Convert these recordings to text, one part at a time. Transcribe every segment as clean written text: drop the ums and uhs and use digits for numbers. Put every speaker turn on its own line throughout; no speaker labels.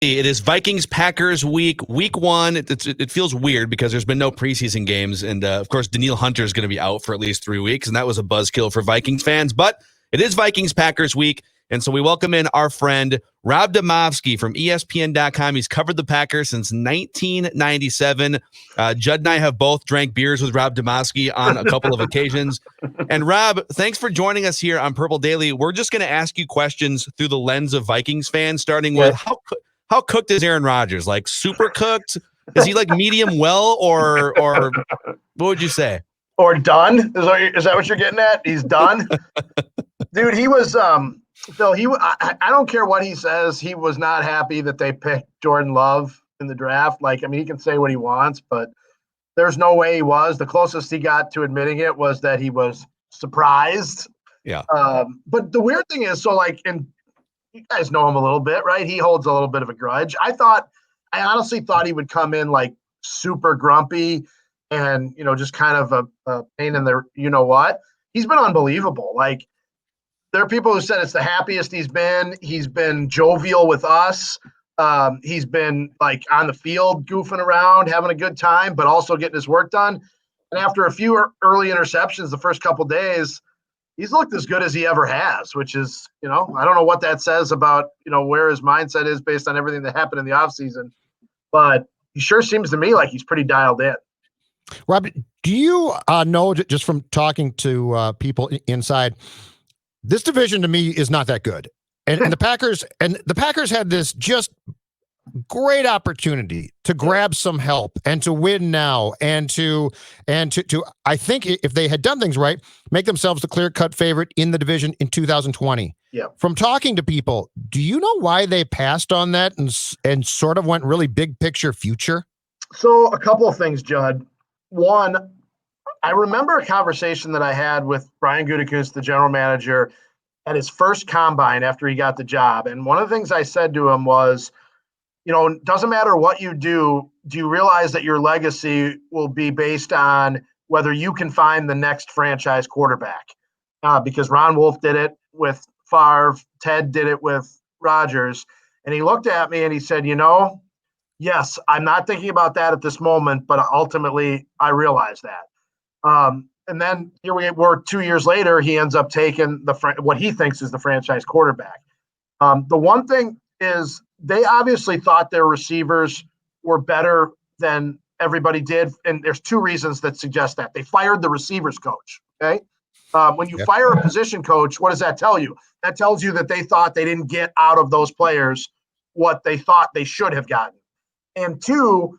It is Vikings-Packers week 1. It feels weird because there's been no preseason games. And, of course, Danielle Hunter is going to be out for at least 3 weeks, and that was a buzzkill for Vikings fans. But it is Vikings-Packers week, and so we welcome in our friend Rob Demovsky from ESPN.com. He's covered the Packers since 1997. Judd and I have both drank beers with Rob Demovsky on a couple of occasions. And, Rob, thanks for joining us here on Purple Daily. We're just going to ask you questions through the lens of Vikings fans, starting with how cooked is Aaron Rodgers? Like super cooked? Is he like medium well, or what would you say?
Or done? Is that what you're getting at? He's done? Dude, he was Phil, I don't care what he says. He was not happy that they picked Jordan Love in the draft. Like, I mean, he can say what he wants, but there's no way he was. The closest he got to admitting it was that he was surprised.
Yeah.
But the weird thing is, and you guys know him a little bit, right? He holds a little bit of a grudge. I honestly thought he would come in like super grumpy and, just kind of a pain in the, what? He's been unbelievable. Like, there are people who said it's the happiest he's been. He's been jovial with us. He's been like on the field, goofing around, having a good time, but also getting his work done. And after a few early interceptions the first couple of days, he's looked as good as he ever has, which is, I don't know what that says about, where his mindset is based on everything that happened in the offseason. But he sure seems to me like he's pretty dialed in.
Rob, do you know, just from talking to people inside, this division to me is not that good. And the Packers had this just great opportunity to grab some help and to win now and to I think if they had done things right, make themselves the clear-cut favorite in the division in 2020.
Yeah.
From talking to people, do you know why they passed on that and sort of went really big picture future?
So a couple of things, Judd. One, I remember a conversation that I had with Brian Gutekunst, the general manager, at his first combine after he got the job. And one of the things I said to him was, doesn't matter what you do you realize that your legacy will be based on whether you can find the next franchise quarterback? Because Ron Wolf did it with Favre, Ted did it with Rodgers. And he looked at me and he said, yes, I'm not thinking about that at this moment, but ultimately I realize that. And then here we were 2 years later, he ends up taking what he thinks is the franchise quarterback. The one thing is they obviously thought their receivers were better than everybody did. And there's two reasons that suggest that. They fired the receivers coach, okay? When you fire a position coach, what does that tell you? That tells you that they thought they didn't get out of those players what they thought they should have gotten. And two,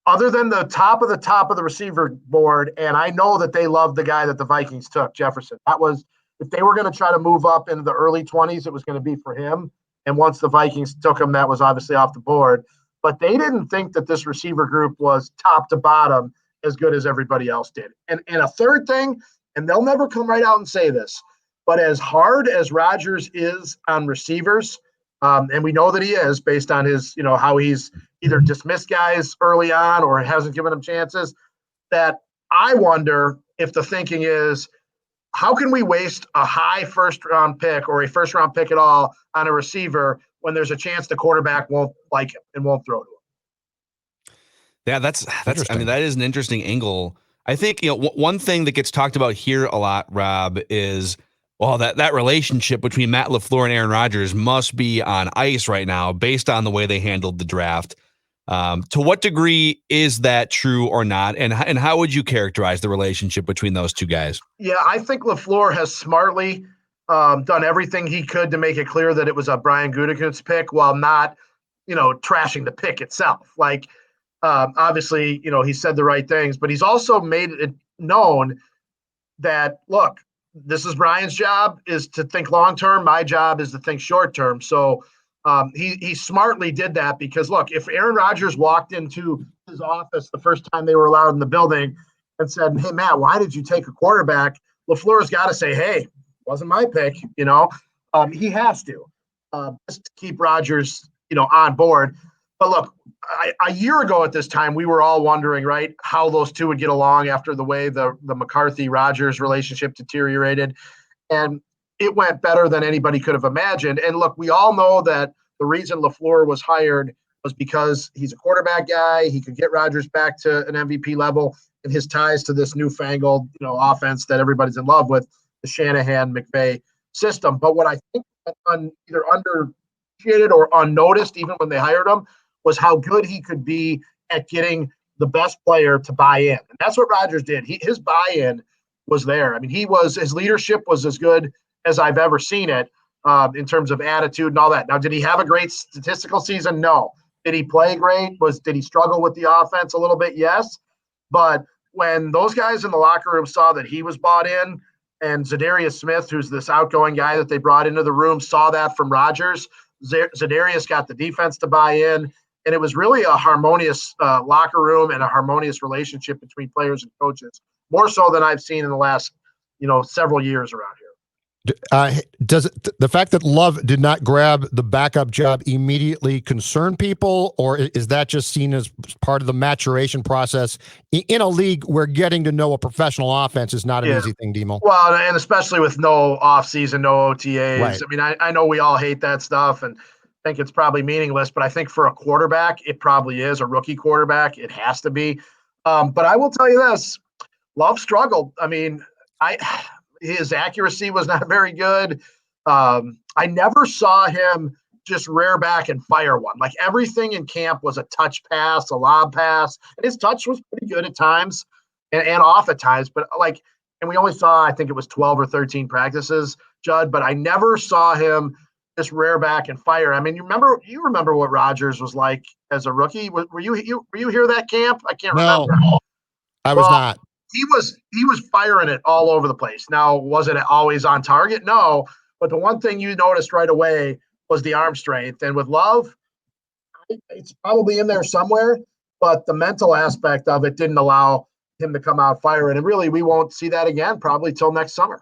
other than the top of the receiver board, and I know that they loved the guy that the Vikings took, Jefferson. That was, if they were going to try to move up into the early 20s, it was going to be for him. And once the Vikings took him, that was obviously off the board. But they didn't think that this receiver group was top to bottom as good as everybody else did. And a third thing, and they'll never come right out and say this, but as hard as Rodgers is on receivers, and we know that he is based on his, how he's either dismissed guys early on or hasn't given them chances, that I wonder if the thinking is, how can we waste a high first-round pick or a first-round pick at all on a receiver when there's a chance the quarterback won't like him and won't throw to him?
Yeah, that's. I mean, that is an interesting angle. I think one thing that gets talked about here a lot, Rob, is that relationship between Matt LaFleur and Aaron Rodgers must be on ice right now, based on the way they handled the draft. To what degree is that true or not? And how would you characterize the relationship between those two guys?
Yeah, I think LaFleur has smartly done everything he could to make it clear that it was a Brian Gutekunst pick while not, trashing the pick itself. Like, obviously, he said the right things, but he's also made it known that, look, this is Brian's job is to think long-term. My job is to think short-term. So, he smartly did that because, look, if Aaron Rodgers walked into his office the first time they were allowed in the building and said, "Hey, Matt, why did you take a quarterback?" LaFleur's got to say, "Hey, wasn't my pick." He has to just to keep Rodgers, on board. But look, a year ago at this time, we were all wondering, right, how those two would get along after the way the McCarthy-Rodgers relationship deteriorated. And it went better than anybody could have imagined. And look, we all know that the reason LaFleur was hired was because he's a quarterback guy. He could get Rodgers back to an MVP level, and his ties to this newfangled, offense that everybody's in love with, the Shanahan-McVay system. But what I think either underappreciated or unnoticed, even when they hired him, was how good he could be at getting the best player to buy in. And that's what Rodgers did. His buy-in was there. I mean, his leadership was as good as I've ever seen it in terms of attitude and all that. Now, did he have a great statistical season? No. Did he play great? Did he struggle with the offense a little bit? Yes. But when those guys in the locker room saw that he was bought in, and Zadarius Smith, who's this outgoing guy that they brought into the room, saw that from Rodgers, Zadarius got the defense to buy in, and it was really a harmonious locker room and a harmonious relationship between players and coaches, more so than I've seen in the last, several years around here.
Does the fact that Love did not grab the backup job immediately concern people, or is that just seen as part of the maturation process in a league where getting to know a professional offense is not an easy thing, Demo?
Well, and especially with no offseason, no OTAs.
Right.
I mean, I know we all hate that stuff and think it's probably meaningless, but I think for a quarterback, it probably is. A rookie quarterback, it has to be. But I will tell you this, Love struggled. I mean, his accuracy was not very good. I never saw him just rear back and fire one. Like everything in camp was a touch pass, a lob pass. And his touch was pretty good at times and off at times. But and we only saw, I think it was 12 or 13 practices, Judd, but I never saw him just rear back and fire. I mean, you remember what Rodgers was like as a rookie? Were you here that camp? I can't remember.
I was not.
He was firing it all over the place. Now, was it always on target? No. But the one thing you noticed right away was the arm strength. And with Love, it's probably in there somewhere, but the mental aspect of it didn't allow him to come out firing. And really, we won't see that again probably till next summer.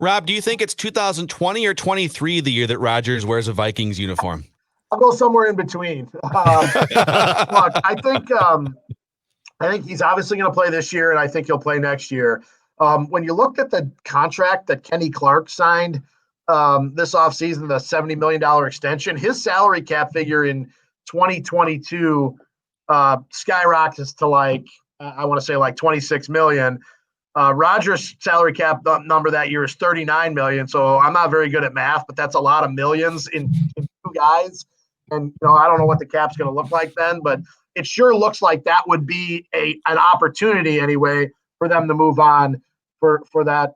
Rob, do you think it's 2020 or 23 the year that Rodgers wears a Vikings uniform?
I'll go somewhere in between. Look, I think he's obviously going to play this year, and I think he'll play next year. When you look at the contract that Kenny Clark signed this offseason, the $70 million extension, his salary cap figure in 2022 skyrockets to I want to say $26 million. Rodgers' salary cap number that year is $39 million. So I'm not very good at math, but that's a lot of millions in two guys. And I don't know what the cap's going to look like then, but it sure looks like that would be an opportunity anyway for them to move on for that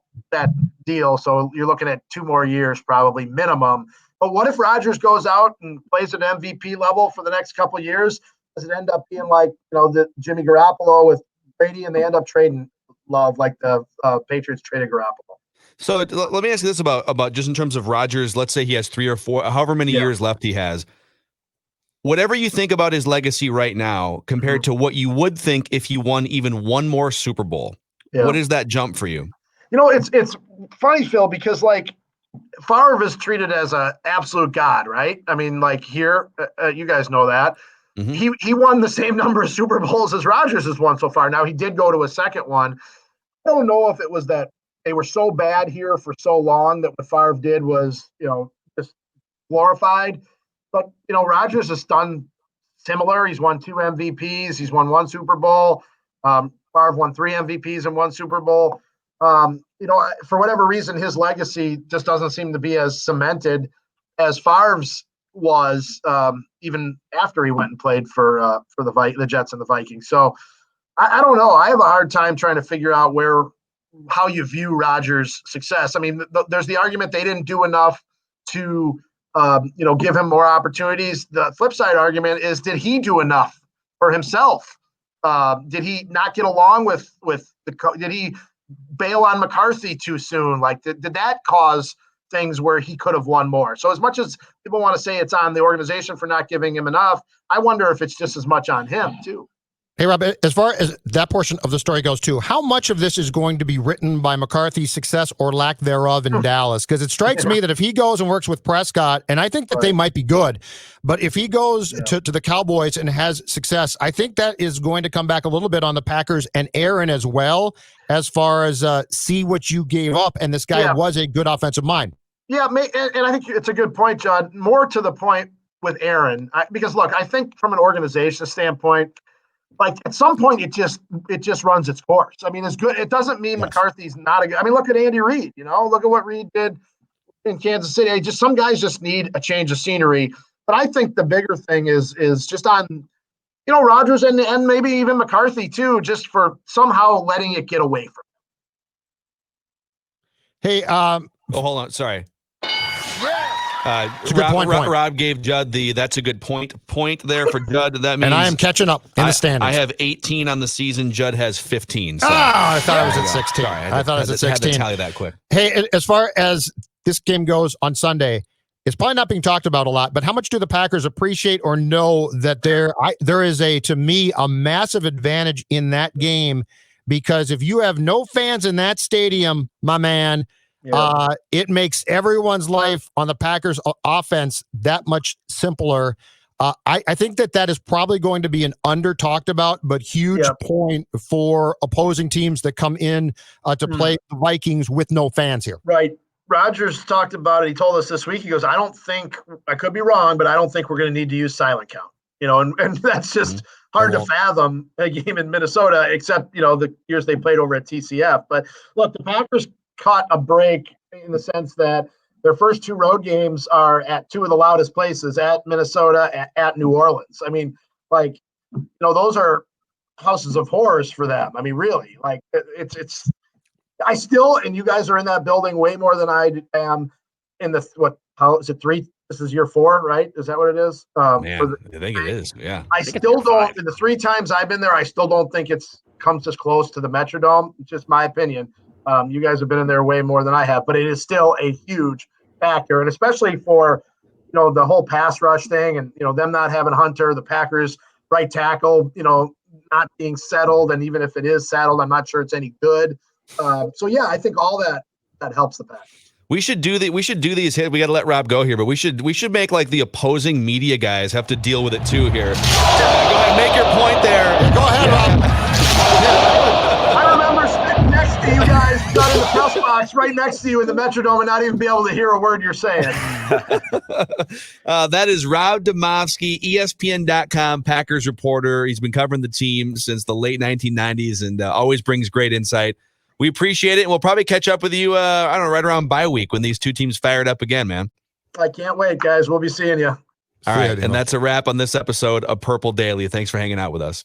deal. So you're looking at 2 more years probably minimum. But what if Rodgers goes out and plays at MVP level for the next couple of years? Does it end up being the Jimmy Garoppolo with Brady, and they end up trading Love like the Patriots traded Garoppolo?
So let me ask you this about just in terms of Rodgers. Let's say he has 3 or 4, however many years left he has. Whatever you think about his legacy right now compared to what you would think if he won even one more Super Bowl, what is that jump for you?
It's funny, Phil, because Favre is treated as an absolute god, right? I mean, here, you guys know that. Mm-hmm. He won the same number of Super Bowls as Rodgers has won so far. Now, he did go to a second one. I don't know if it was that they were so bad here for so long that what Favre did was, just glorified. But, Rodgers has done similar. He's won 2 MVPs. He's won 1 Super Bowl. Favre won 3 MVPs and 1 Super Bowl. For whatever reason, his legacy just doesn't seem to be as cemented as Favre's was, even after he went and played for the Jets and the Vikings. So I don't know. I have a hard time trying to figure out how you view Rodgers' success. I mean, there's the argument they didn't do enough to give him more opportunities. The flip side argument is, did he do enough for himself? Did he not get along with did he bail on McCarthy too soon? Did that cause things where he could have won more? So as much as people want to say it's on the organization for not giving him enough, I wonder if it's just as much on him too.
Hey, Rob, as far as that portion of the story goes, too, how much of this is going to be written by McCarthy's success or lack thereof in Dallas? Because it strikes me that if he goes and works with Prescott, and I think that they might be good, but if he goes to the Cowboys and has success, I think that is going to come back a little bit on the Packers and Aaron as well, as far as see what you gave up, and this guy was a good offensive mind.
Yeah, and I think it's a good point, John. More to the point, with Aaron, because look, I think from an organization standpoint, like at some point it just runs its course. I mean, it's good. It doesn't mean McCarthy's not a good. I mean, look at Andy Reid. Look at what Reid did in Kansas City. Some guys just need a change of scenery. But I think the bigger thing is just on, Rodgers and maybe even McCarthy too, just for somehow letting it get away from him.
Hey,
hold on. Sorry.
It's a good point.
Rob gave Judd that's a good point there for Judd. That means,
and I am catching up in the standings.
I have 18 on the season. Judd has 15. So.
I thought I was at 16.
Sorry,
I thought I was at 16.
I had to tally that quick.
Hey, as far as this game goes on Sunday, it's probably not being talked about a lot, but how much do the Packers appreciate or know that there is to me, a massive advantage in that game? Because if you have no fans in that stadium, my man, it makes everyone's life on the Packers offense that much simpler. I think that is probably going to be an under talked about, but huge point for opposing teams that come in to play the Vikings with no fans here.
Right. Rodgers talked about it. He told us this week, he goes, I don't think, I could be wrong, but I don't think we're going to need to use silent count. And that's just hard to fathom a game in Minnesota, except, the years they played over at TCF. But look, the Packers caught a break in the sense that their first 2 road games are at 2 of the loudest places, at Minnesota, at New Orleans. I mean, those are houses of horrors for them. I mean, really, it's I still, and you guys are in that building way more than I am in how is it 3? This is year 4, right? Is that what it is?
I think it is. Yeah.
I still don't, in the 3 times I've been there, I still don't think comes as close to the Metrodome. It's just my opinion. You guys have been in there way more than I have, but it is still a huge factor. And especially for, the whole pass rush thing and, them not having Hunter, the Packers right tackle, not being settled. And even if it is settled, I'm not sure it's any good. I think all that helps the Packers.
We should do these. We got to let Rob go here, but we should make the opposing media guys have to deal with it too here. Go ahead, make your point there.
Go ahead, Rob.
I remember sitting next to you guys, not in the press box, right next to you in the Metrodome, and not even be able to hear a word you're saying.
That is Rob Demovsky, ESPN.com Packers reporter. He's been covering the team since the late 1990s and always brings great insight. We appreciate it, and we'll probably catch up with you, right around bye week when these 2 teams fired up again, man.
I can't wait, guys. We'll be seeing you.
All right, and that's a wrap on this episode of Purple Daily. Thanks for hanging out with us.